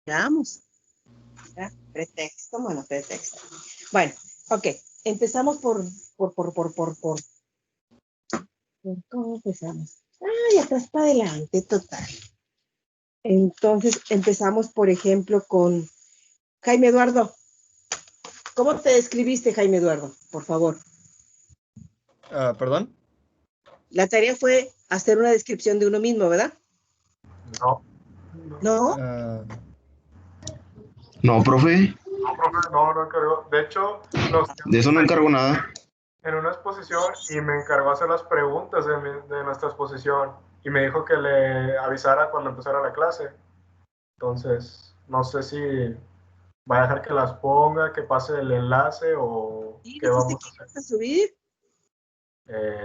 Veamos. ¿Ya? Pretexto, bueno, pretexto. Bueno, ok. Empezamos por ¿cómo empezamos? Ay, atrás para adelante, total. Entonces, empezamos, por ejemplo, con Jaime Eduardo. ¿Cómo te describiste, Jaime Eduardo? Por favor. ¿Perdón? La tarea fue hacer una descripción de uno mismo, ¿verdad? No. ¿No? No, profe, No, profe, no encargó. De hecho, de eso no encargo nada. en una exposición y me encargó hacer las preguntas de nuestra exposición y me dijo que le avisara cuando empezara la clase. Entonces, no sé si va a dejar que las ponga, que pase el enlace o ¿Y qué dijiste vamos a que hacer. ibas a subir?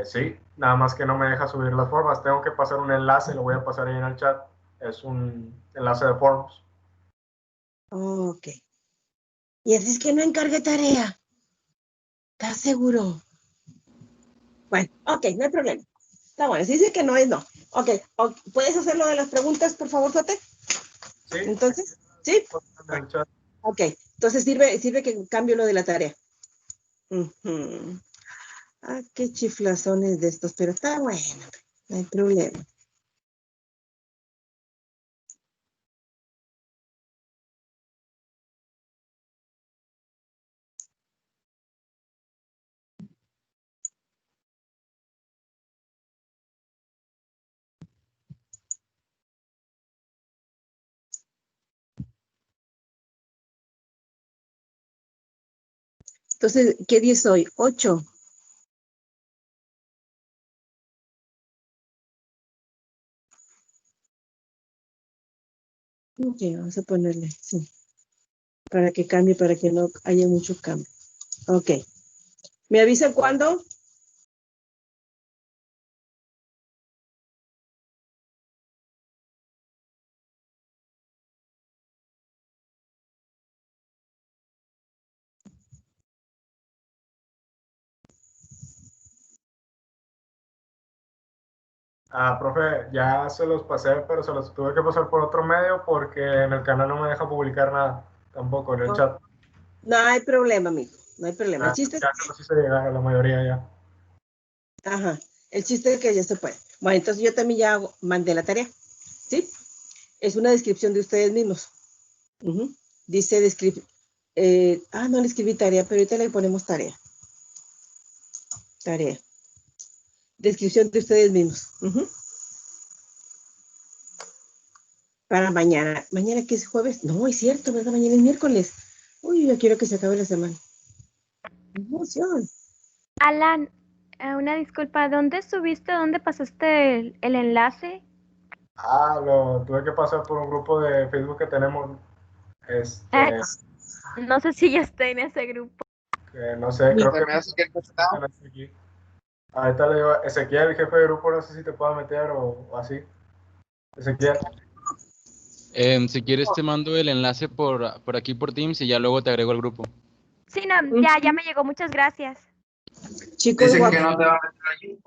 Sí, nada más que no me deja subir las formas. Tengo que pasar un enlace, lo voy a pasar ahí en el chat. Es un enlace de forms. Ok. Y así es que no encargué tarea. ¿Estás seguro? Bueno, ok, no hay problema. Está bueno, si dice que no es no. Ok, ¿puedes hacer lo de las preguntas, por favor, Sote? Sí. Entonces, ¿sí? En el chat. Ok, entonces sirve que cambio lo de la tarea. Ah, qué chiflazones de estos, pero está bueno, no hay problema. Entonces, ¿qué día es hoy? 8. Ok, vamos a ponerle, sí. Para que cambie, para que no haya mucho cambio. Ok. ¿Me avisan cuándo? Profe, ya se los pasé, pero se los tuve que pasar por otro medio porque en el canal no me deja publicar nada, tampoco en el chat. No hay problema, amigo. No hay problema. El chiste es Ya se los hice llegar a la mayoría ya. ajá. El chiste es que ya se puede. Bueno, entonces yo también ya mandé la tarea. ¿Sí? Es una descripción de ustedes mismos. Dice no le escribí tarea, pero ahorita le ponemos tarea. Tarea. Descripción de ustedes mismos. Para mañana. ¿Mañana qué es jueves? No, es cierto, ¿verdad? Mañana es miércoles. Uy, yo quiero que se acabe la semana. ¡Qué emoción! Alan, una disculpa, ¿dónde pasaste el enlace? Lo tuve que pasar por un grupo de Facebook que tenemos. No sé si ya está en ese grupo. No sé, creo que aquí. Ahorita le digo, Ezequiel, el jefe de grupo, no sé si te puedo meter o así. Ezequiel. Si quieres te mando el enlace por aquí por Teams y ya luego te agrego al grupo. Sí, no, ya me llegó, muchas gracias. Chicos, Dice que no te va a meter allí.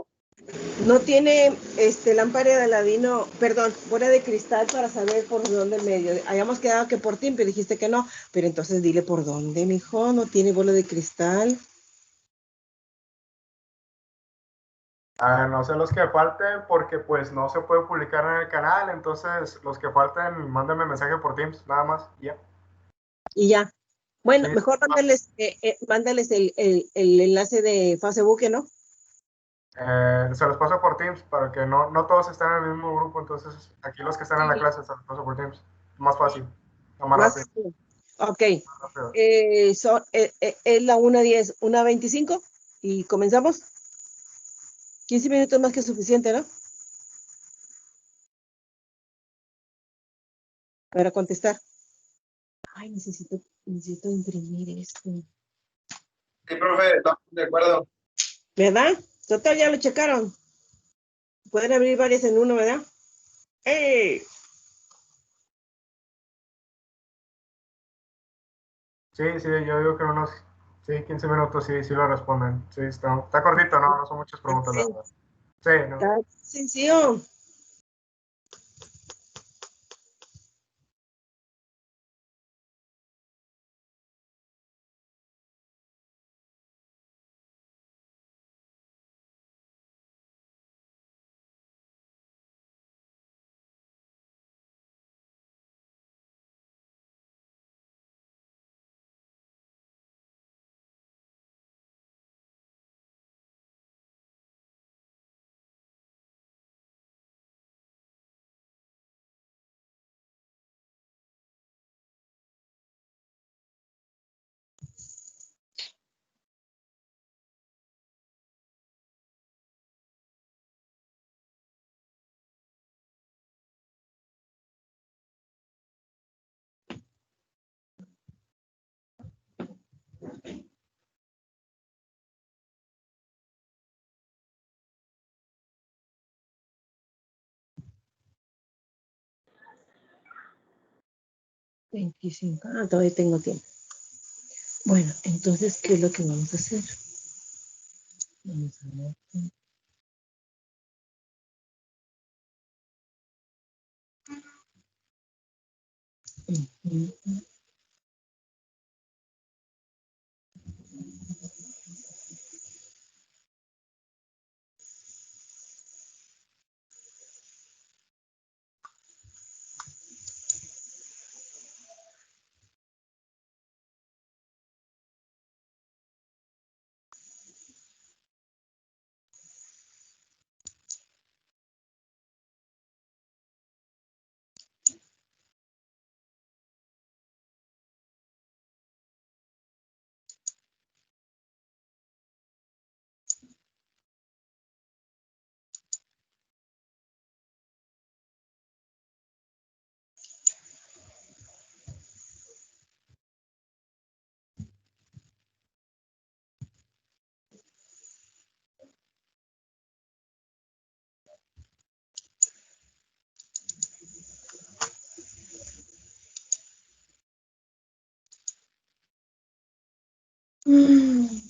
no tiene lámpara de Aladino, perdón, bola de cristal para saber por dónde medio. Habíamos quedado que por ti, pero dijiste que no. Pero entonces dile por dónde, mijo, no tiene bola de cristal. No sé los que falten porque pues no se puede publicar en el canal, entonces los que falten, mándenme mensaje por Teams, nada más, ya. Y ya. Bueno, Sí. mejor mándales el enlace de Facebook, ¿no? Se los paso por Teams para que no todos estén en el mismo grupo, entonces aquí los que están en la clase se los paso por Teams. Más fácil, más rápido. Ok. Más rápido. Es la 1:10, 1:25 y comenzamos. 15 minutos más que suficiente, ¿no? Para contestar. Ay, necesito imprimir esto. Sí, profe, estamos de acuerdo. ¿Verdad? Total, ya lo checaron. Pueden abrir varias en uno, ¿verdad? ¡Ey! Sí, yo digo que unos 15 minutos sí lo responden. Sí, está cortito, no son muchas preguntas, la verdad. Sí, no. Está sencillo. 25. Ah, todavía tengo tiempo. Bueno, entonces, ¿qué es lo que vamos a hacer? Vamos a ver. Ujú. Mm.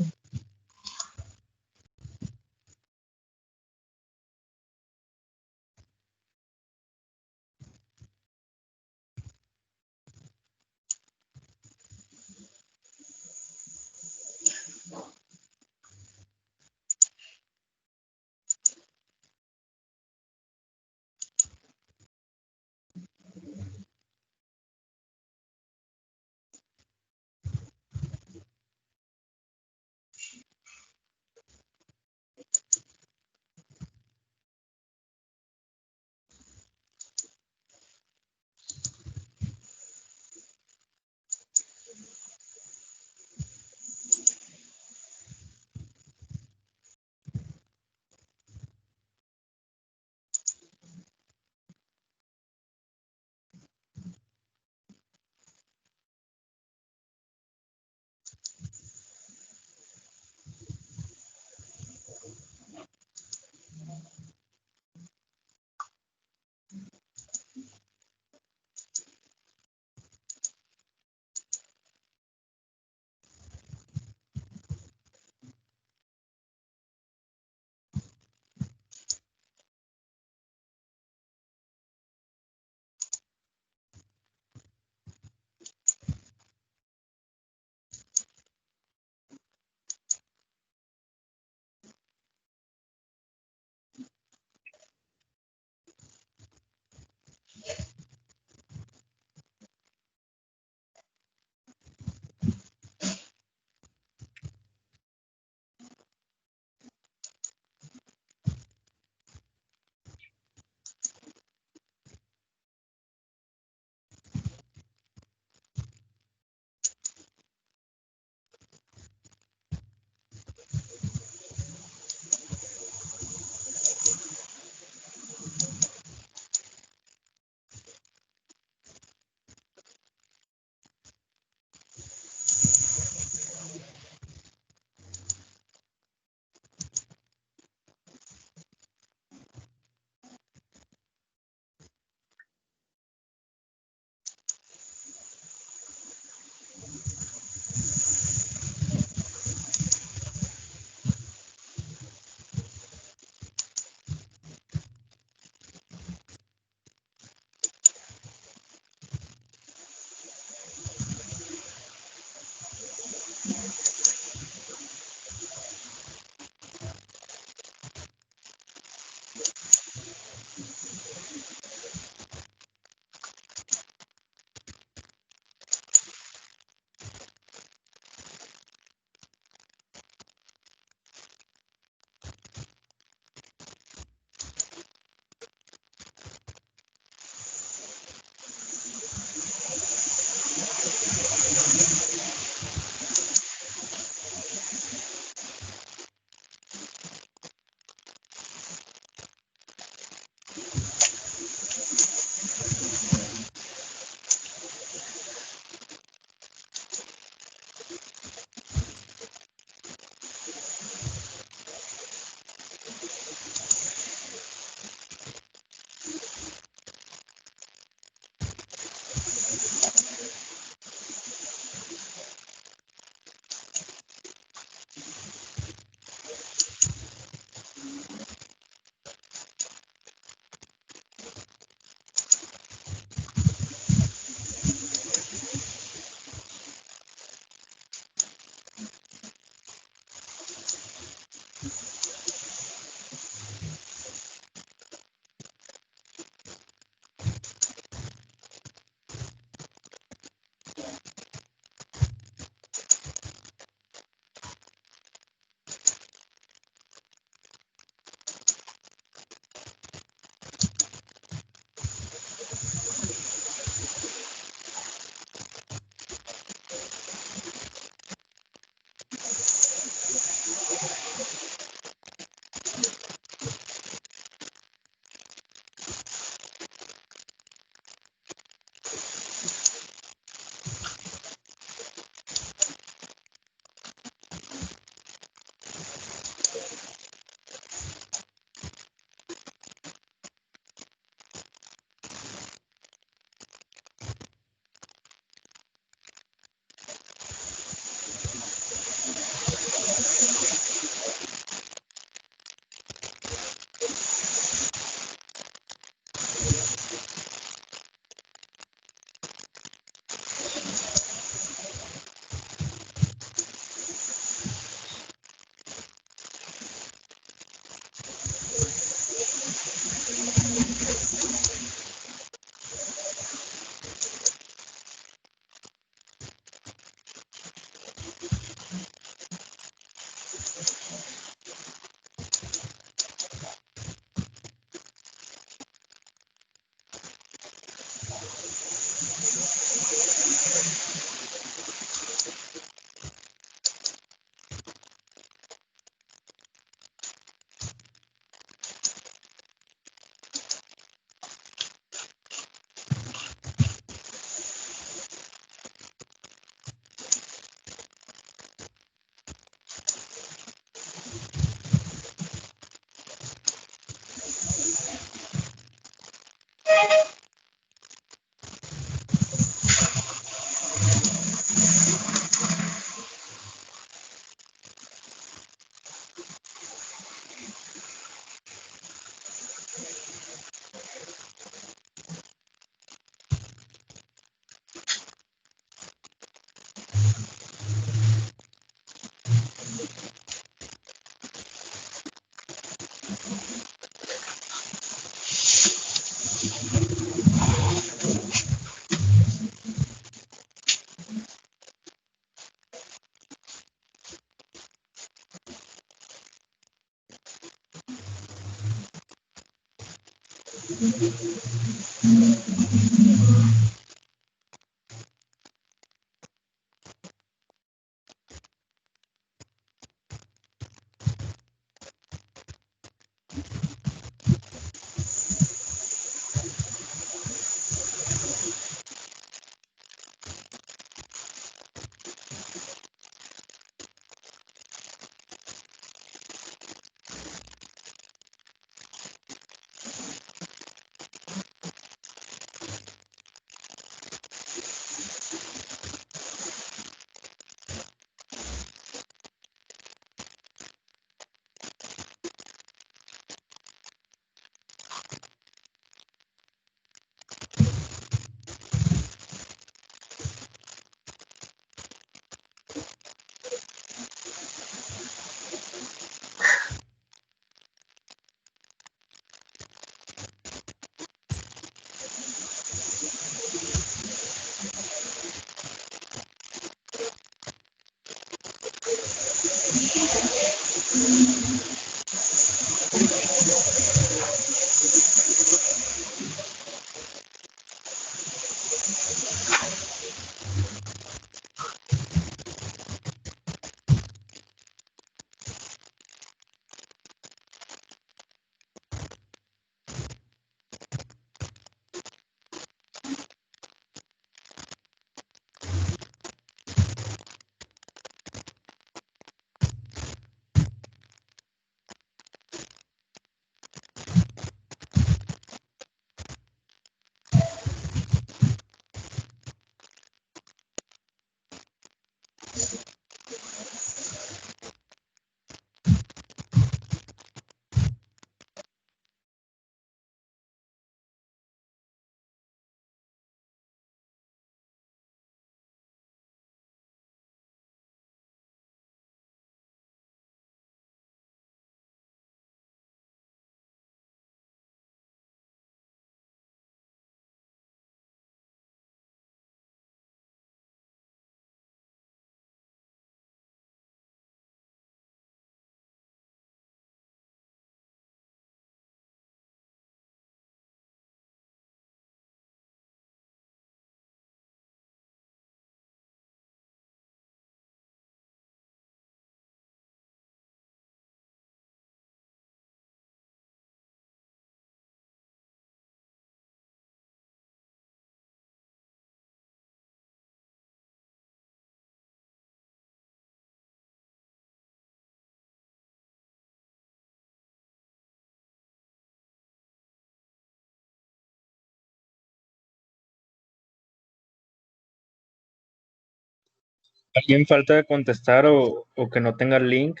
¿Alguien falta de contestar o que no tenga el link?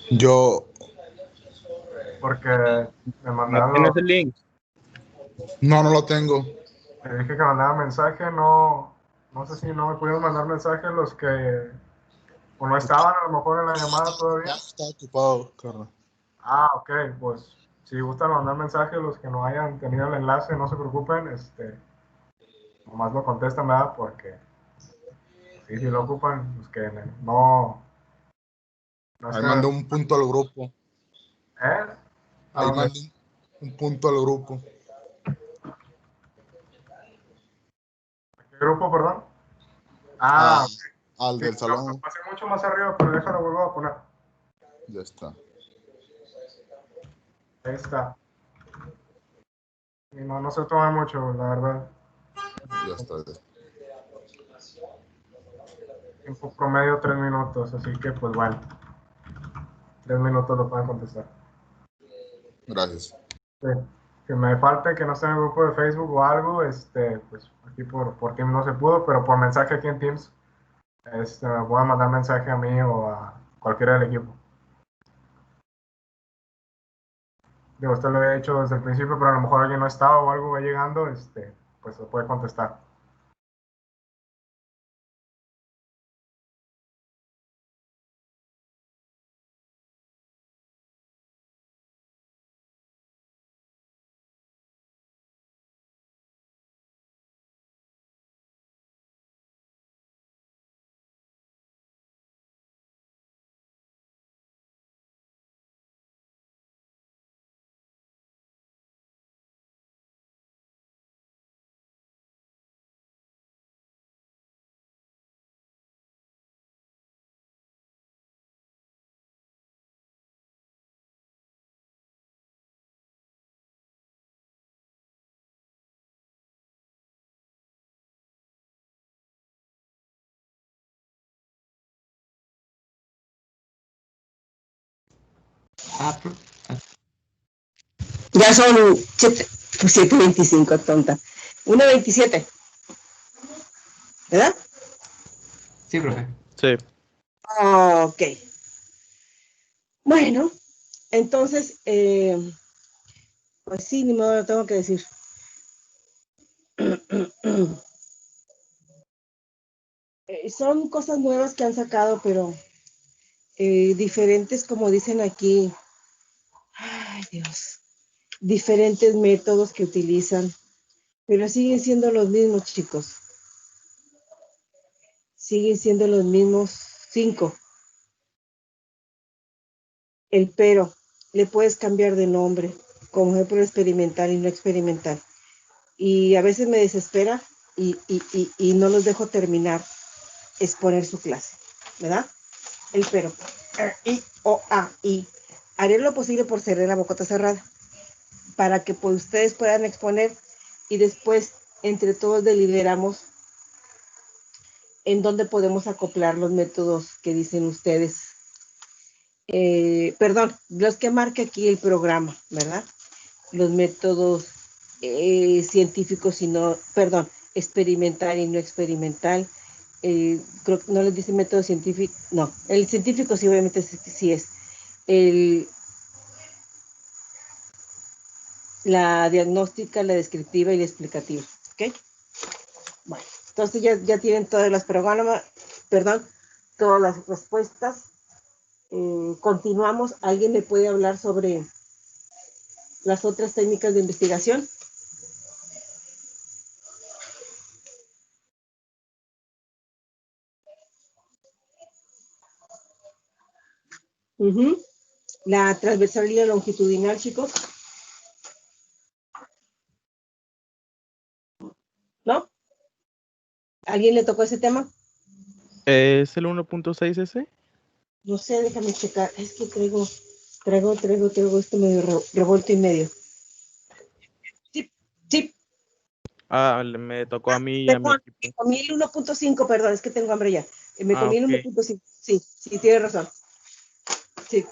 Yo, Porque me ¿No mandaron tienes el link? no lo tengo. le dije que mandaba mensaje, no sé si no me pudieron mandar mensaje los que o no estaban a lo mejor en la llamada todavía. Está ocupado, carnal. Ah, ok, pues si gustan mandar mensaje los que no hayan tenido el enlace, no se preocupen, nomás lo contestan, ¿verdad? Porque sí, si lo ocupan, pues que no Ahí estén, mandé un punto al grupo. ¿eh? ¿A Ahí dónde? mandé un punto al grupo. ¿Qué grupo, perdón? Ah, Ah, ok. al Sí, del lo salón. pasé mucho más arriba, pero déjalo vuelvo a poner. Ya está. Ahí está. Y no se toma mucho, la verdad. Ya está. Tiempo promedio 3 minutos, así que pues bueno, 3 minutos lo pueden contestar. Gracias. Sí. Que me falte que no esté en el grupo de Facebook o algo, pues aquí por Teams no se pudo, pero por mensaje aquí en Teams, me pueden mandar mensaje a mí o a cualquiera del equipo. Digo, usted lo había hecho desde el principio, pero a lo mejor alguien no estaba o algo va llegando, pues se puede contestar. Ya son 7:25, tonta. 1:27. ¿Verdad? Sí, profe. Sí. Ok. Bueno, entonces, pues sí, ni modo, lo tengo que decir. Son cosas nuevas que han sacado, pero diferentes, como dicen aquí. Ay, Dios. Diferentes métodos que utilizan, pero siguen siendo los mismos, chicos. Siguen siendo los mismos 5. El pero, le puedes cambiar de nombre, como ejemplo experimental y no experimental. Y a veces me desespera y no los dejo terminar exponer su clase, ¿verdad? El pero, I, O, A, I. Haré lo posible por cerrar la bocota cerrada, para que pues, ustedes puedan exponer y después entre todos deliberamos en dónde podemos acoplar los métodos que dicen ustedes. Perdón, los que marca aquí el programa, ¿verdad? Los métodos científicos y no, perdón, experimental y no experimental. Creo que no les dice método científico, no, el científico sí, obviamente sí es. La diagnóstica, la descriptiva y la explicativa, ¿ok? Bueno, entonces ya tienen todas las programas, perdón, todas las respuestas. Continuamos. ¿Alguien me puede hablar sobre las otras técnicas de investigación? La transversal y la longitudinal, chicos. ¿No? ¿Alguien le tocó ese tema? ¿Es el 1.6 ese? No sé, déjame checar. Es que traigo esto medio revuelto y medio. Sí. Ah, me tocó a mí y a mi Perdón, equipo. me comí el 1.5, perdón, es que tengo hambre ya. Me comí el Ok. 1.5. Sí, tiene razón. Sí.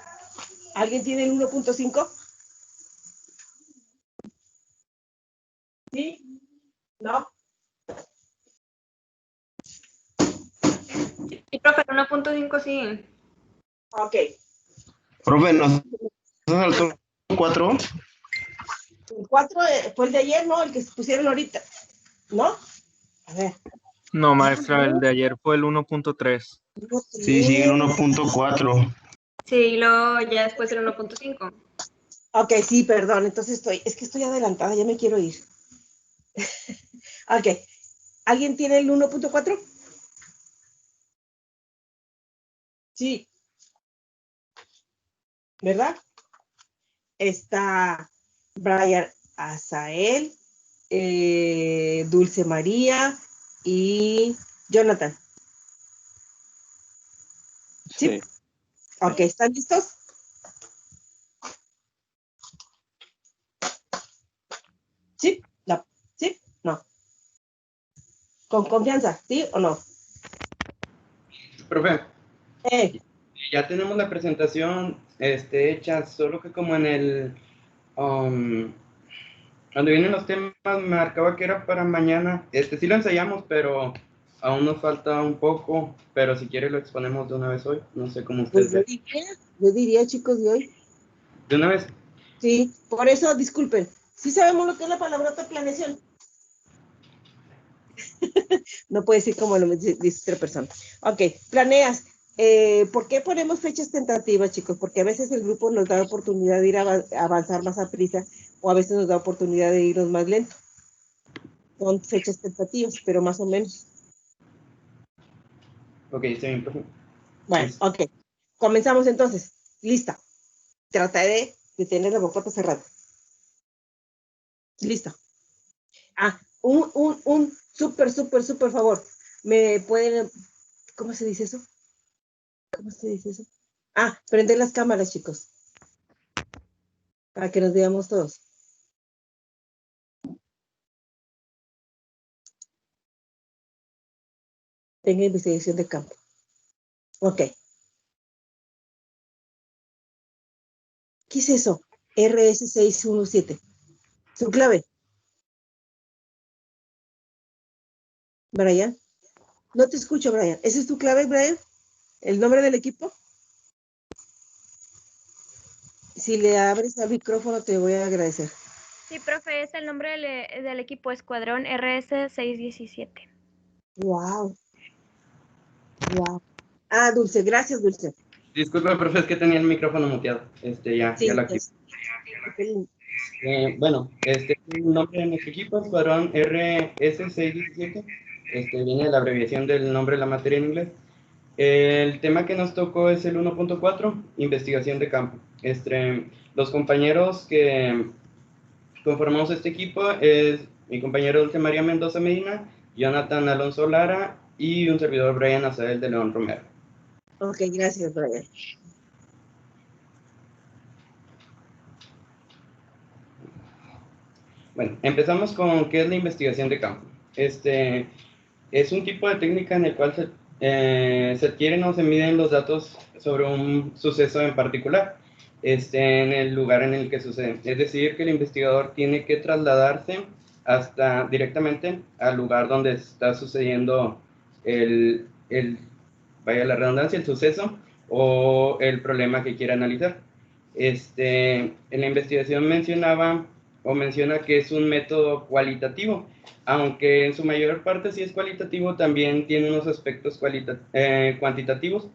¿Alguien tiene el 1.5? ¿Sí? ¿No? Sí, profe, 1.5 sí. Ok. Profe, ¿nos saltó 4? El 4 fue el de ayer, ¿no? El que se pusieron ahorita. ¿No? A ver. No, maestra, el de ayer fue el 1.3. Sí, sigue el 1.4. Sí, y luego ya después el 1.5. Ok, sí, perdón. Entonces estoy adelantada, ya me quiero ir. Ok. ¿Alguien tiene el 1.4? Sí. ¿Verdad? Está Brian Azael, Dulce María y Jonathan. ¿Sí? Ok, ¿están listos? ¿Sí? No. ¿Sí? No. ¿Con confianza? ¿Sí o no? Profe, ya tenemos la presentación hecha, solo que como en el... cuando vienen los temas me marcaba que era para mañana. Sí lo ensayamos, pero aún nos falta un poco. Pero si quiere lo exponemos de una vez hoy. No sé cómo Pues ustedes vean. yo diría, chicos, de hoy. ¿De una vez? Sí, por eso, disculpen. Sí sabemos lo que es la palabrota planeación. No puede decir como lo dice otra persona. Ok, planeas. ¿Por qué ponemos fechas tentativas, chicos? Porque a veces el grupo nos da oportunidad de ir a avanzar más a prisa o a veces nos da oportunidad de irnos más lento. Son fechas tentativas, pero más o menos. Ok, está bien, profe. Bueno, ok. Comenzamos entonces. Lista. Trataré de tener la bocota cerrada. Listo. Un súper favor. ¿Me pueden, cómo se dice eso? ¿Cómo se dice eso? Prender las cámaras, chicos. Para que nos veamos todos. Tenga investigación de campo. Ok. ¿Qué es eso? RS617. ¿Su clave? Brian. No te escucho, Brian. ¿Esa es tu clave, Brian? ¿El nombre del equipo? Si le abres al micrófono, te voy a agradecer. Sí, profe, es el nombre del equipo Escuadrón RS617. Wow. Wow. Ah, Dulce, gracias, Dulce. Disculpe, profe, es que tenía el micrófono muteado. Ya lo activé. Bueno, el nombre de nuestro equipo, Escuadrón RS617, viene de la abreviación del nombre de la materia en inglés. El tema que nos tocó es el 1.4, investigación de campo. Los compañeros que conformamos este equipo es mi compañero Dulce María Mendoza Medina, Jonathan Alonso Lara y un servidor Brian Azael de León Romero. Ok, gracias, Brian. Bueno, empezamos con qué es la investigación de campo. Es un tipo de técnica en el cual se adquieren o se miden los datos sobre un suceso en particular, en el lugar en el que sucede. Es decir, que el investigador tiene que trasladarse directamente al lugar donde está sucediendo vaya la redundancia, el suceso o el problema que quiera analizar. En la investigación menciona que es un método cualitativo, aunque en su mayor parte sí es cualitativo, también tiene unos aspectos cuantitativos,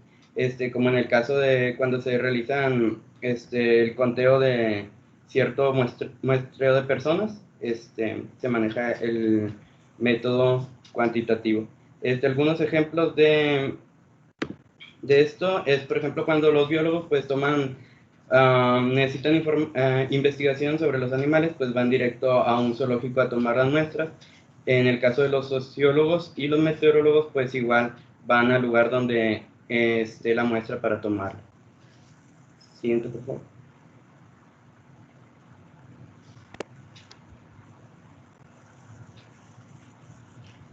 como en el caso de cuando se realizan el conteo de cierto muestreo de personas, se maneja el método cuantitativo. Algunos ejemplos de esto es, por ejemplo, cuando los biólogos pues necesitan investigación sobre los animales, pues van directo a un zoológico a tomar las muestras. En el caso de los sociólogos y los meteorólogos, pues igual van al lugar donde esté la muestra para tomarla. Siguiente, por favor.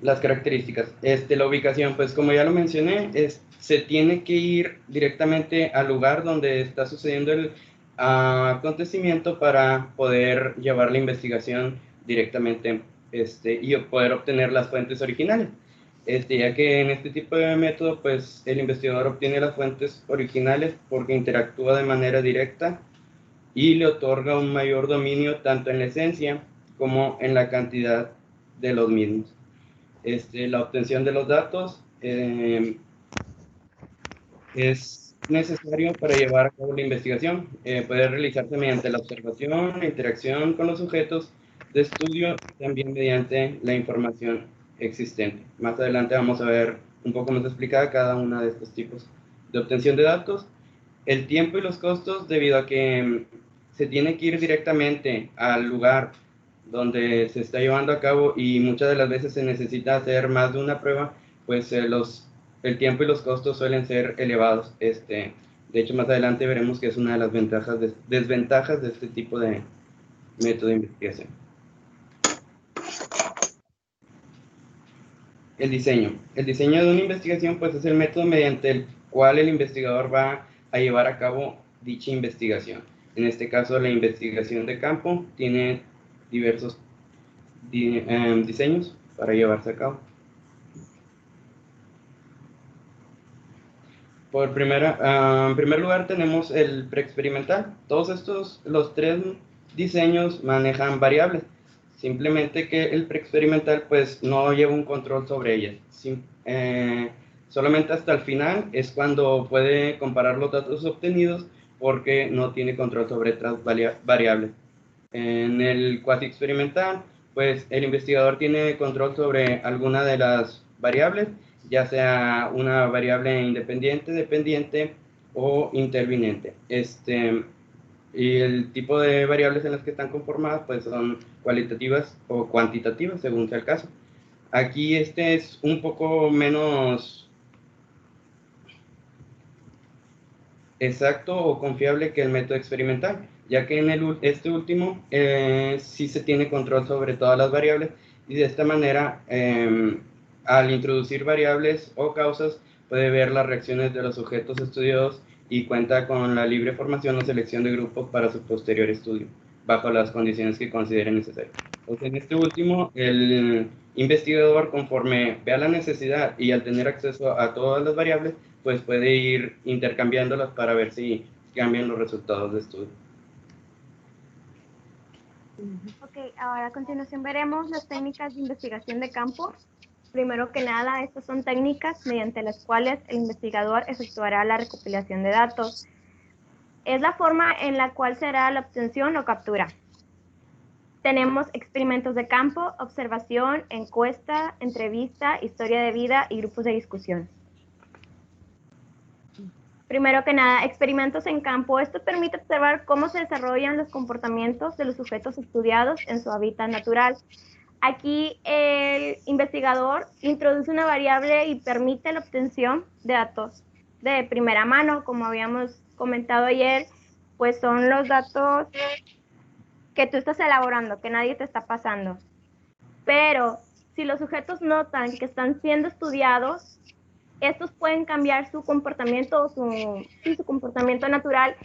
Las características. La ubicación, pues como ya lo mencioné, se tiene que ir directamente al lugar donde está sucediendo el acontecimiento para poder llevar la investigación directamente y poder obtener las fuentes originales. Ya que en este tipo de método, pues el investigador obtiene las fuentes originales porque interactúa de manera directa y le otorga un mayor dominio tanto en la esencia como en la cantidad de los mismos. La obtención de los datos es necesario para llevar a cabo la investigación. Puede realizarse mediante la observación, la interacción con los sujetos de estudio y también mediante la información existente. Más adelante vamos a ver un poco más explicada cada uno de estos tipos de obtención de datos. El tiempo y los costos, debido a que se tiene que ir directamente al lugar donde se está llevando a cabo y muchas de las veces se necesita hacer más de una prueba, pues el tiempo y los costos suelen ser elevados. De hecho, más adelante veremos que es una de las desventajas de este tipo de método de investigación. El diseño. El diseño de una investigación pues es el método mediante el cual el investigador va a llevar a cabo dicha investigación. En este caso, la investigación de campo tiene diversos diseños para llevarse a cabo. En primer lugar tenemos el preexperimental. Todos estos, los tres diseños manejan variables. Simplemente que el preexperimental pues no lleva un control sobre ellas. Solamente hasta el final es cuando puede comparar los datos obtenidos porque no tiene control sobre otras variables. En el cuasi experimental, pues el investigador tiene control sobre alguna de las variables, ya sea una variable independiente, dependiente o interviniente. Y el tipo de variables en las que están conformadas pues son cualitativas o cuantitativas, según sea el caso. Aquí es un poco menos exacto o confiable que el método experimental, ya que en este último sí se tiene control sobre todas las variables y de esta manera al introducir variables o causas puede ver las reacciones de los sujetos estudiados y cuenta con la libre formación o selección de grupo para su posterior estudio, bajo las condiciones que considere necesario. Pues en este último, el investigador, conforme vea la necesidad y al tener acceso a todas las variables, pues puede ir intercambiándolas para ver si cambian los resultados de estudio. Ok, ahora a continuación veremos las técnicas de investigación de campo. Primero que nada, estas son técnicas mediante las cuales el investigador efectuará la recopilación de datos. Es la forma en la cual se hará la obtención o captura. Tenemos experimentos de campo, observación, encuesta, entrevista, historia de vida y grupos de discusión. Primero que nada, experimentos en campo. Esto permite observar cómo se desarrollan los comportamientos de los sujetos estudiados en su hábitat natural. Aquí el investigador introduce una variable y permite la obtención de datos de primera mano, como habíamos comentado ayer, pues son los datos que tú estás elaborando, que nadie te está pasando. Pero si los sujetos notan que están siendo estudiados, estos pueden cambiar su comportamiento, su comportamiento natural,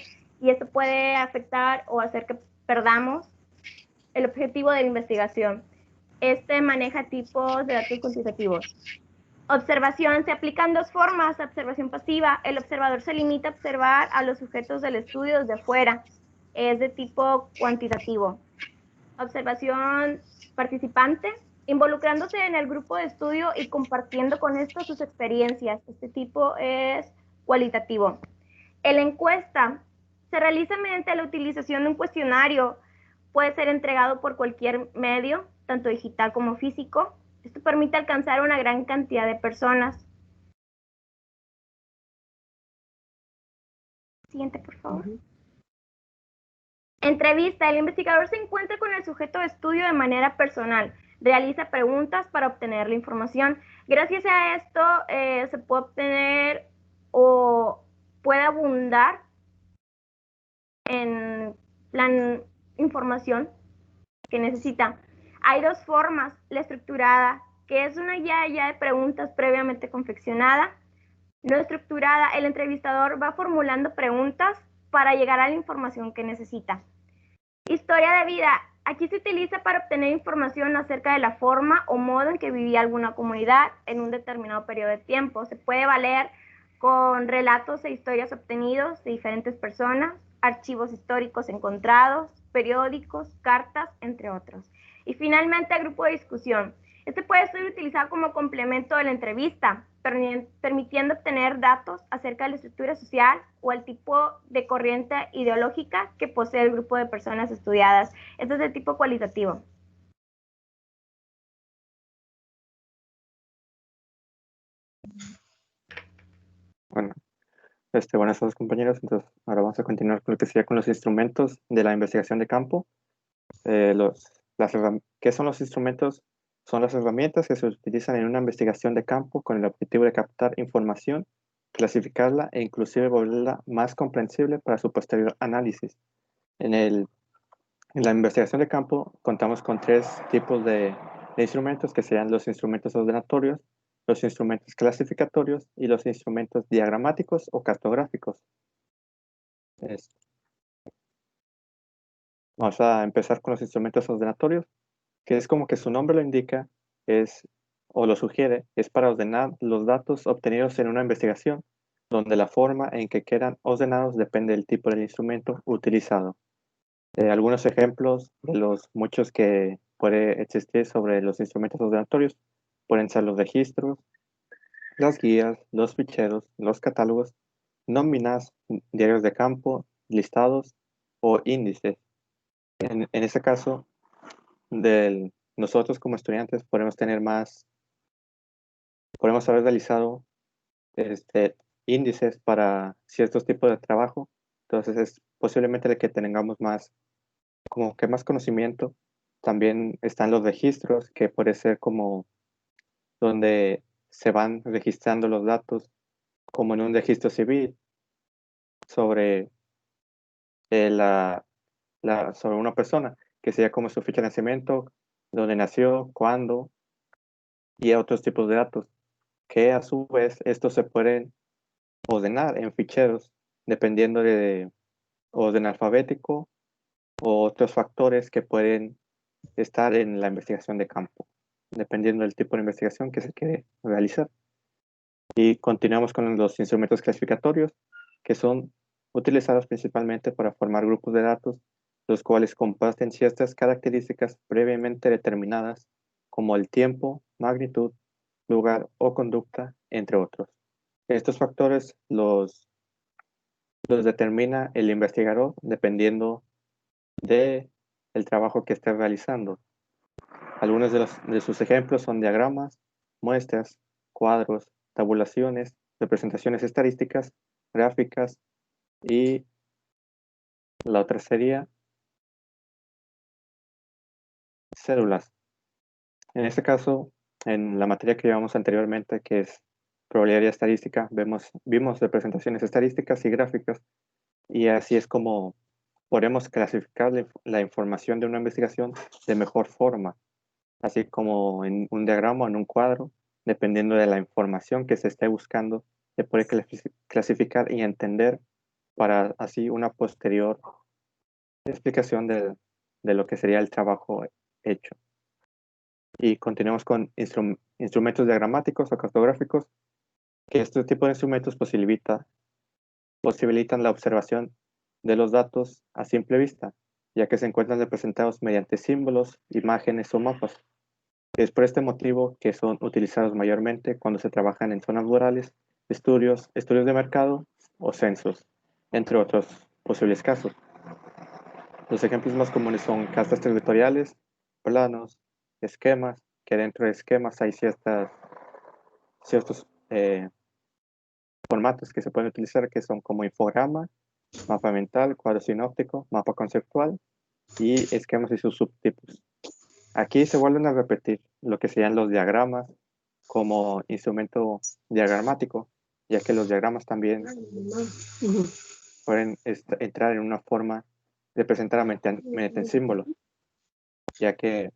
y esto puede afectar o hacer que perdamos el objetivo de la investigación. Este maneja tipos de datos cuantitativos. Observación. Se aplican dos formas. Observación pasiva. El observador se limita a observar a los sujetos del estudio desde afuera. Es de tipo cuantitativo. Observación participante. Involucrándose en el grupo de estudio y compartiendo con estos sus experiencias. Este tipo es cualitativo. La encuesta se realiza mediante la utilización de un cuestionario. Puede ser entregado por cualquier medio, tanto digital como físico. Esto permite alcanzar una gran cantidad de personas. Siguiente, por favor. Entrevista. El investigador se encuentra con el sujeto de estudio de manera personal. Realiza preguntas para obtener la información. Gracias a esto se puede obtener o puede abundar en la información que necesita. Hay dos formas: la estructurada, que es una ya de preguntas previamente confeccionada. No estructurada, el entrevistador va formulando preguntas para llegar a la información que necesita. Historia de vida. Aquí se utiliza para obtener información acerca de la forma o modo en que vivía alguna comunidad en un determinado periodo de tiempo. Se puede valer con relatos e historias obtenidos de diferentes personas, archivos históricos encontrados, periódicos, cartas, entre otros. Y finalmente, el grupo de discusión. Este puede ser utilizado como complemento de la entrevista, permitiendo obtener datos acerca de la estructura social o el tipo de corriente ideológica que posee el grupo de personas estudiadas. Este es de tipo cualitativo. Bueno, buenas tardes, compañeros. Entonces, ahora vamos a continuar con lo que sería con los instrumentos de la investigación de campo. ¿Qué son los instrumentos? Son las herramientas que se utilizan en una investigación de campo con el objetivo de captar información, clasificarla e inclusive volverla más comprensible para su posterior análisis. En la investigación de campo contamos con tres tipos de instrumentos, que serían los instrumentos ordenatorios, los instrumentos clasificatorios y los instrumentos diagramáticos o cartográficos. Vamos a empezar con los instrumentos ordenatorios, que es como que su nombre lo indica, o lo sugiere, es para ordenar los datos obtenidos en una investigación, donde la forma en que quedan ordenados depende del tipo del instrumento utilizado. Algunos ejemplos de los muchos que puede existir sobre los instrumentos ordenatorios pueden ser los registros, las guías, los ficheros, los catálogos, nóminas, diarios de campo, listados o índices. En este caso, nosotros como estudiantes podemos haber realizado índices para ciertos tipos de trabajo. Entonces es posiblemente el que tengamos más conocimiento. También están los registros, que puede ser como donde se van registrando los datos, como en un registro civil, sobre sobre una persona, que sería como su fecha de nacimiento, dónde nació, cuándo, y otros tipos de datos, que a su vez estos se pueden ordenar en ficheros, dependiendo de orden alfabético o otros factores que pueden estar en la investigación de campo, dependiendo del tipo de investigación que se quiere realizar. Y continuamos con los instrumentos clasificatorios, que son utilizados principalmente para formar grupos de datos, los cuales comparten ciertas características previamente determinadas, como el tiempo, magnitud, lugar o conducta, entre otros. Estos factores los determina el investigador dependiendo del trabajo que esté realizando. Algunos de sus ejemplos son diagramas, muestras, cuadros, tabulaciones, representaciones estadísticas, gráficas y la otra sería células. En este caso, en la materia que llevamos anteriormente, que es probabilidad y estadística, vimos representaciones estadísticas y gráficas, y así es como podemos clasificar la información de una investigación de mejor forma, así como en un diagrama o en un cuadro, dependiendo de la información que se esté buscando, se puede clasificar y entender para así una posterior explicación de lo que sería el trabajo hecho. Y continuamos con instrumentos diagramáticos o cartográficos, que este tipo de instrumentos posibilitan la observación de los datos a simple vista, ya que se encuentran representados mediante símbolos, imágenes o mapas. Es por este motivo que son utilizados mayormente cuando se trabajan en zonas rurales, estudios de mercado o censos, entre otros posibles casos. Los ejemplos más comunes son cartas territoriales, planos, esquemas, que dentro de esquemas hay ciertos formatos que se pueden utilizar, que son como infograma, mapa mental, cuadro sinóptico, mapa conceptual y esquemas y sus subtipos. Aquí se vuelven a repetir lo que serían los diagramas como instrumento diagramático, ya que los diagramas también pueden entrar en una forma de presentar mediante símbolos, ya que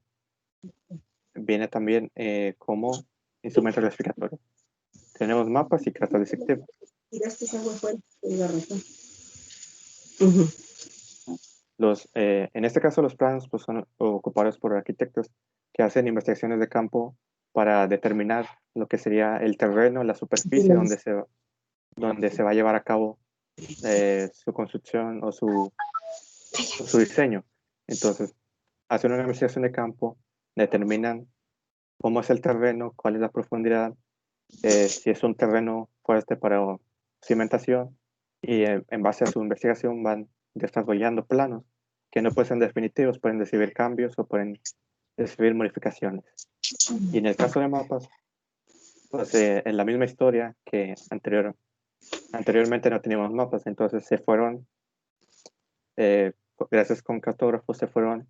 viene también como instrumento clasificatorio. Tenemos mapas y cartas disectivas. En este caso, los planos pues, son ocupados por arquitectos que hacen investigaciones de campo para determinar lo que sería el terreno, la superficie donde se va a llevar a cabo su construcción o su diseño. Entonces, hacen una investigación de campo, determinan cómo es el terreno, cuál es la profundidad, si es un terreno fuerte para cimentación, y en base a su investigación van desarrollando planos que no pueden ser definitivos, pueden recibir cambios o pueden recibir modificaciones. Y en el caso de mapas, pues en la misma historia que anteriormente no teníamos mapas, entonces se fueron, gracias con cartógrafos, se fueron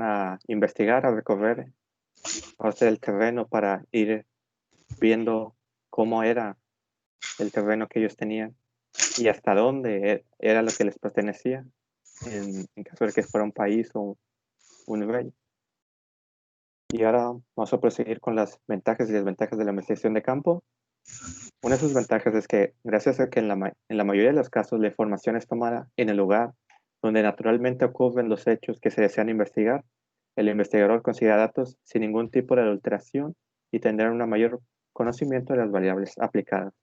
a investigar, a recorrer el terreno para ir viendo cómo era el terreno que ellos tenían y hasta dónde era lo que les pertenecía en caso de que fuera un país o un rey. Y ahora vamos a proseguir con las ventajas y desventajas de la investigación de campo. Una de sus ventajas es que gracias a que en la mayoría de los casos la información es tomada en el lugar donde naturalmente ocurren los hechos que se desean investigar, el investigador considera datos sin ningún tipo de adulteración y tendrá un mayor conocimiento de las variables aplicadas,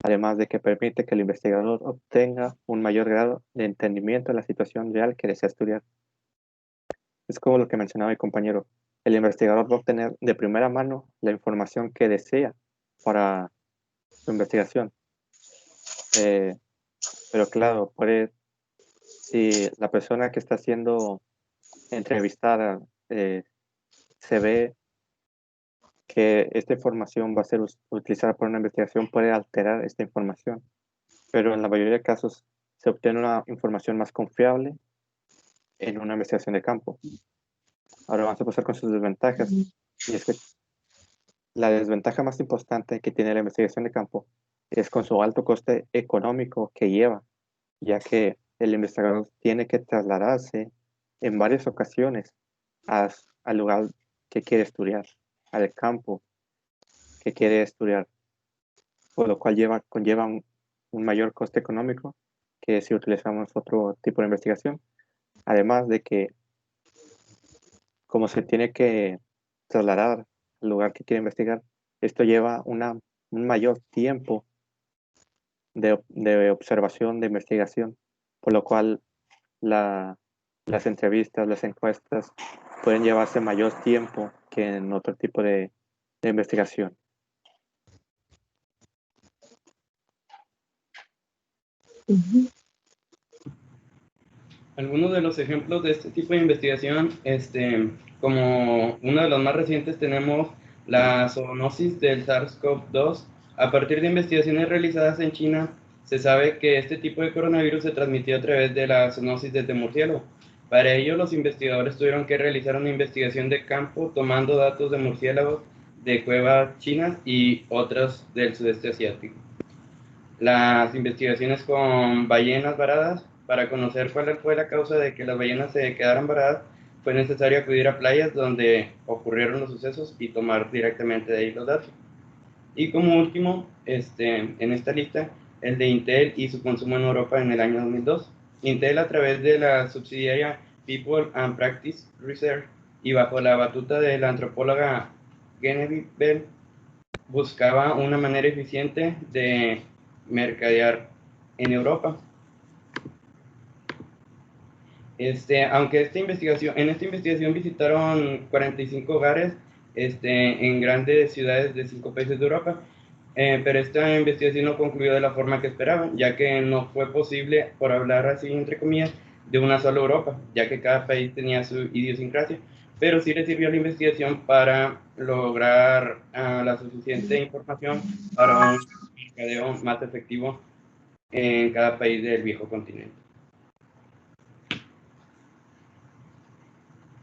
además de que permite que el investigador obtenga un mayor grado de entendimiento de la situación real que desea estudiar. Es como lo que mencionaba mi compañero, el investigador va a obtener de primera mano la información que desea para su investigación. Pero claro, si la persona que está siendo entrevistada se ve que esta información va a ser utilizada por una investigación, puede alterar esta información. Pero en la mayoría de casos se obtiene una información más confiable en una investigación de campo. Ahora vamos a pasar con sus desventajas. Y es que la desventaja más importante que tiene la investigación de campo es con su alto coste económico que lleva, ya que el investigador tiene que trasladarse en varias ocasiones al lugar que quiere estudiar, al campo que quiere estudiar, por lo cual conlleva un un mayor coste económico que si utilizamos otro tipo de investigación. Además de que, como se tiene que trasladar al lugar que quiere investigar, esto lleva un mayor tiempo de observación, de investigación, por lo cual las entrevistas, las encuestas pueden llevarse mayor tiempo que en otro tipo de investigación. Algunos de los ejemplos de este tipo de investigación, como uno de los más recientes tenemos la zoonosis del SARS-CoV-2. A partir de investigaciones realizadas en China, se sabe que este tipo de coronavirus se transmitió a través de la zoonosis desde murciélago. Para ello, los investigadores tuvieron que realizar una investigación de campo tomando datos de murciélagos de cuevas chinas y otras del sudeste asiático. Las investigaciones con ballenas varadas. Para conocer cuál fue la causa de que las ballenas se quedaran varadas, fue necesario acudir a playas donde ocurrieron los sucesos y tomar directamente de ahí los datos. Y como último, en esta lista, el de Intel y su consumo en Europa en el año 2002. Intel, a través de la subsidiaria People and Practice Research y bajo la batuta de la antropóloga Genevieve Bell, buscaba una manera eficiente de mercadear en Europa. Aunque en esta investigación visitaron 45 hogares en grandes ciudades de 5 países de Europa, pero esta investigación no concluyó de la forma que esperaban, ya que no fue posible, por hablar así entre comillas, de una sola Europa, ya que cada país tenía su idiosincrasia, pero sí le sirvió la investigación para lograr la suficiente información para un mercadeo más efectivo en cada país del viejo continente.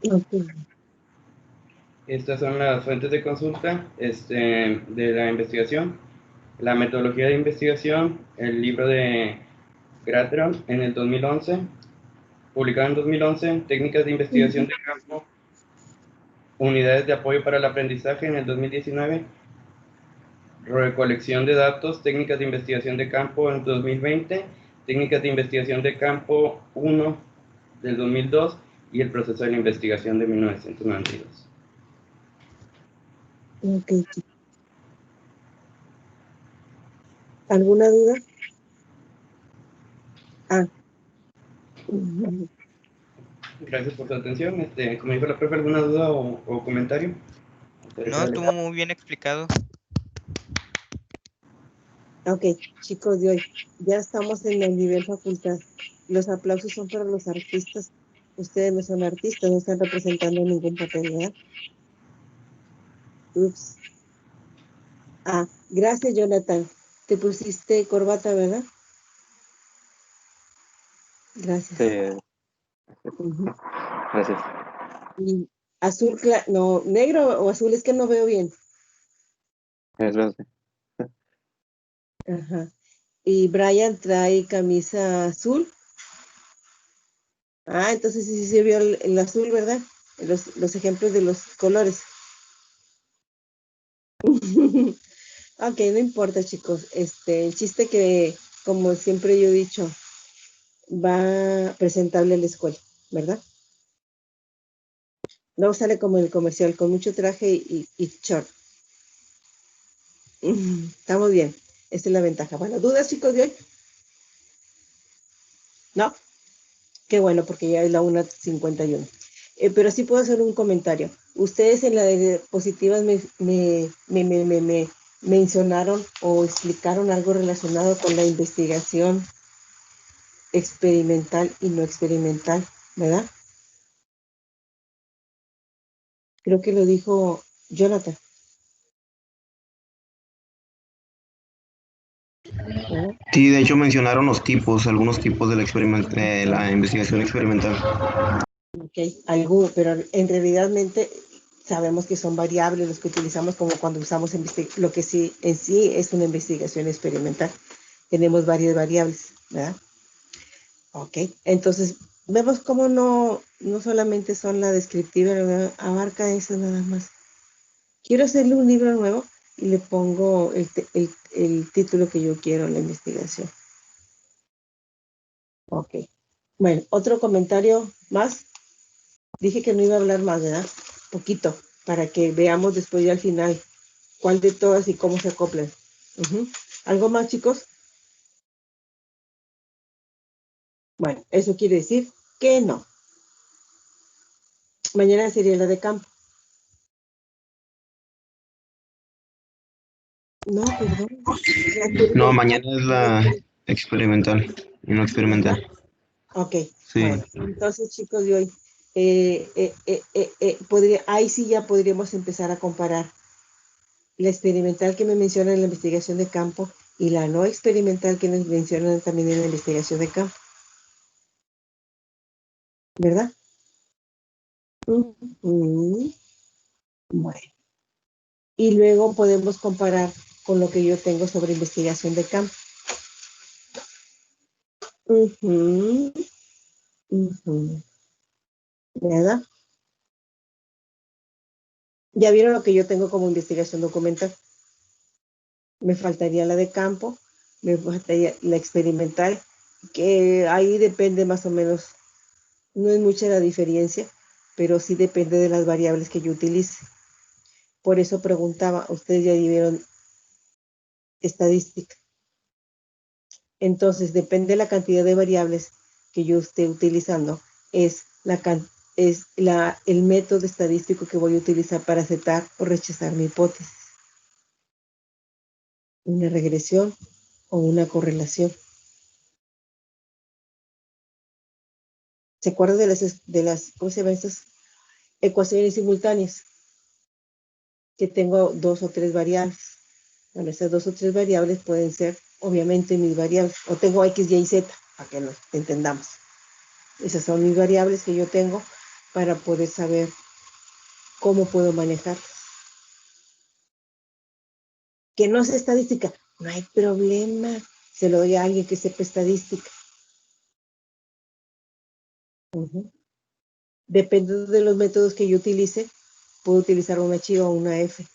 Okay. Estas son las fuentes de consulta de la investigación, la metodología de investigación, el libro de Gratron en el 2011, publicado en 2011, técnicas de investigación de campo, unidades de apoyo para el aprendizaje en el 2019, recolección de datos, técnicas de investigación de campo en 2020, técnicas de investigación de campo 1 del 2002 y el proceso de la investigación de 1992. Okay. ¿Alguna duda? Gracias por su atención. Como dijo la profe, ¿alguna duda o comentario? No, estuvo muy bien explicado. Ok, chicos de hoy, ya estamos en el nivel facultad. Los aplausos son para los artistas. Ustedes no son artistas, no están representando ningún papel, ¿verdad? Ups. Gracias, Jonathan. Te pusiste corbata, ¿verdad? Gracias. Sí. Gracias. Y azul, no, negro o azul, es que no veo bien. Es verde. Ajá. Y Brian trae camisa azul. Entonces sí se vio el azul, ¿verdad? Los ejemplos de los colores. Ok, no importa, chicos. El chiste que, como siempre yo he dicho, va presentable a la escuela, ¿verdad? No sale como el comercial, con mucho traje y short. Estamos bien. Esta es la ventaja. Bueno, ¿dudas, chicos, de hoy? ¿No? Qué bueno, porque ya es la 1:51. Pero sí puedo hacer un comentario. Ustedes en la de diapositivas me mencionaron o explicaron algo relacionado con la investigación experimental y no experimental, ¿verdad? Creo que lo dijo Jonathan. Sí, de hecho mencionaron algunos tipos de la investigación experimental. Ok, pero en realidad sabemos que son variables los que utilizamos como cuando usamos lo que sí en sí es una investigación experimental. Tenemos varias variables, ¿verdad? Ok, entonces vemos cómo no solamente son la descriptiva, ¿verdad? Abarca eso nada más. Quiero hacerle un libro nuevo y le pongo el título que yo quiero a la investigación. Ok. Bueno, otro comentario más. Dije que no iba a hablar más, ¿verdad? Poquito, para que veamos después ya al final cuál de todas y cómo se acoplan. ¿Algo más, chicos? Bueno, eso quiere decir que no. Mañana sería la de campo. No, perdón. No, mañana es la experimental, no experimental. Ok, Sí. bueno, entonces chicos de hoy, ahí sí ya podríamos empezar a comparar la experimental que me mencionan en la investigación de campo y la no experimental que nos mencionan también en la investigación de campo. ¿Verdad? Bueno. Y luego podemos comparar con lo que yo tengo sobre investigación de campo. ¿Verdad? Ya vieron lo que yo tengo como investigación documental. Me faltaría la de campo, me faltaría la experimental, que ahí depende más o menos, no es mucha la diferencia, pero sí depende de las variables que yo utilice. Por eso preguntaba, ustedes ya vieron estadística. Entonces, depende de la cantidad de variables que yo esté utilizando, es el método estadístico que voy a utilizar para aceptar o rechazar mi hipótesis. Una regresión o una correlación. ¿Se acuerdan de las ¿cómo se llaman estas? Ecuaciones simultáneas, que tengo 2 o 3 variables. Bueno, esas 2 o 3 variables pueden ser, obviamente, mis variables. O tengo X, Y y Z, para que nos entendamos. Esas son mis variables que yo tengo para poder saber cómo puedo manejarlas. Que no sé estadística, no hay problema. Se lo doy a alguien que sepa estadística. Dependiendo de los métodos que yo utilice, puedo utilizar una H o una F.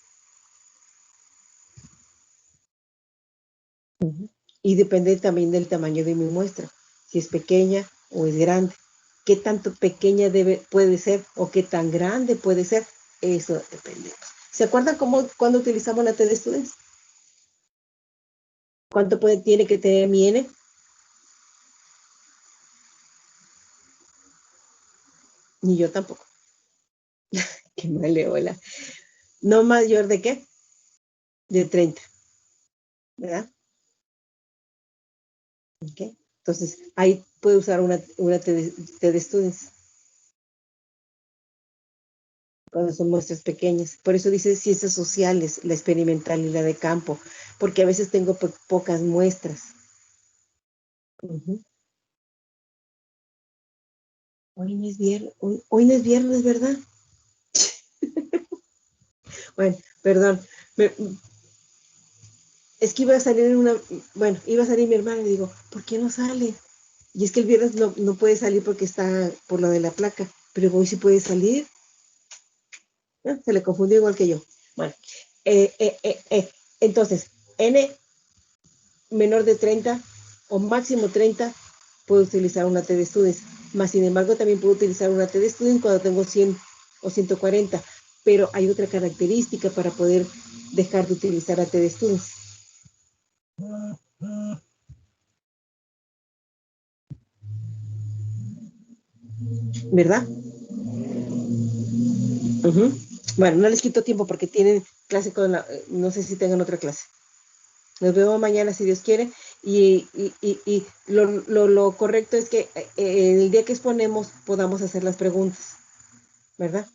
Y depende también del tamaño de mi muestra, si es pequeña o es grande. ¿Qué tanto pequeña puede ser o qué tan grande puede ser? Eso depende. ¿Se acuerdan cuando utilizamos la T-Students? ¿Cuánto tiene que tener mi N? Ni yo tampoco. Qué maleola. ¿No mayor de qué? De 30. ¿Verdad? Okay. Entonces, ahí puede usar una T-Students. Cuando son muestras pequeñas. Por eso dice ciencias sociales, la experimental y la de campo, porque a veces tengo pocas muestras. Hoy no es viernes, ¿verdad? Bueno, perdón. Es que iba a salir iba a salir mi hermana y digo, ¿por qué no sale? Y es que el viernes no puede salir porque está por lo de la placa, pero hoy sí puede salir. Se le confundió igual que yo. Bueno, entonces, N menor de 30 o máximo 30, puedo utilizar una T-Students. Más sin embargo, también puedo utilizar una T-Students cuando tengo 100 o 140. Pero hay otra característica para poder dejar de utilizar la T-Students. ¿Verdad? Bueno, no les quito tiempo porque tienen clase no sé si tengan otra clase. Nos vemos mañana si Dios quiere. Y lo correcto es que el día que exponemos podamos hacer las preguntas. ¿Verdad?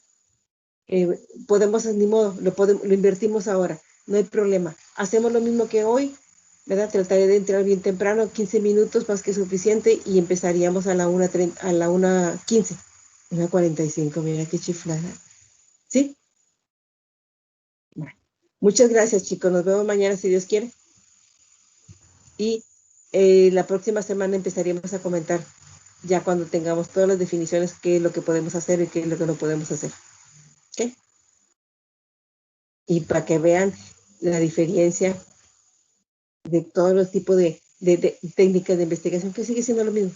Podemos, ni modo, lo invertimos ahora. No hay problema. Hacemos lo mismo que hoy. ¿Verdad? Trataré de entrar bien temprano, 15 minutos más que suficiente, y empezaríamos a la 1:15. 1:45, mira qué chiflada. ¿Sí? Bueno, muchas gracias, chicos. Nos vemos mañana si Dios quiere. Y la próxima semana empezaríamos a comentar, ya cuando tengamos todas las definiciones, qué es lo que podemos hacer y qué es lo que no podemos hacer. ¿Ok? Y para que vean la diferencia de todos los tipos de técnicas de investigación, que sigue siendo lo mismo.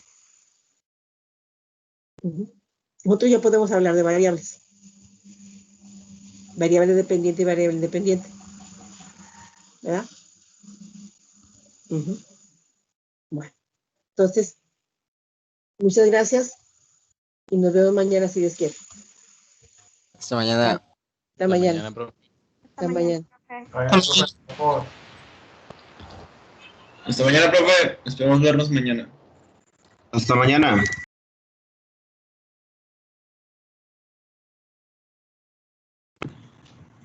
Nosotros ya podemos hablar de variables. Variable dependiente y variable independiente. ¿Verdad? Bueno, entonces, muchas gracias y nos vemos mañana si Dios quiere. Hasta mañana. Hasta mañana. profe. Hasta mañana. Hasta mañana, profe. Esperamos vernos mañana. Hasta mañana.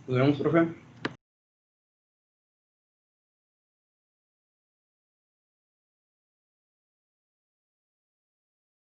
Nos vemos, profe.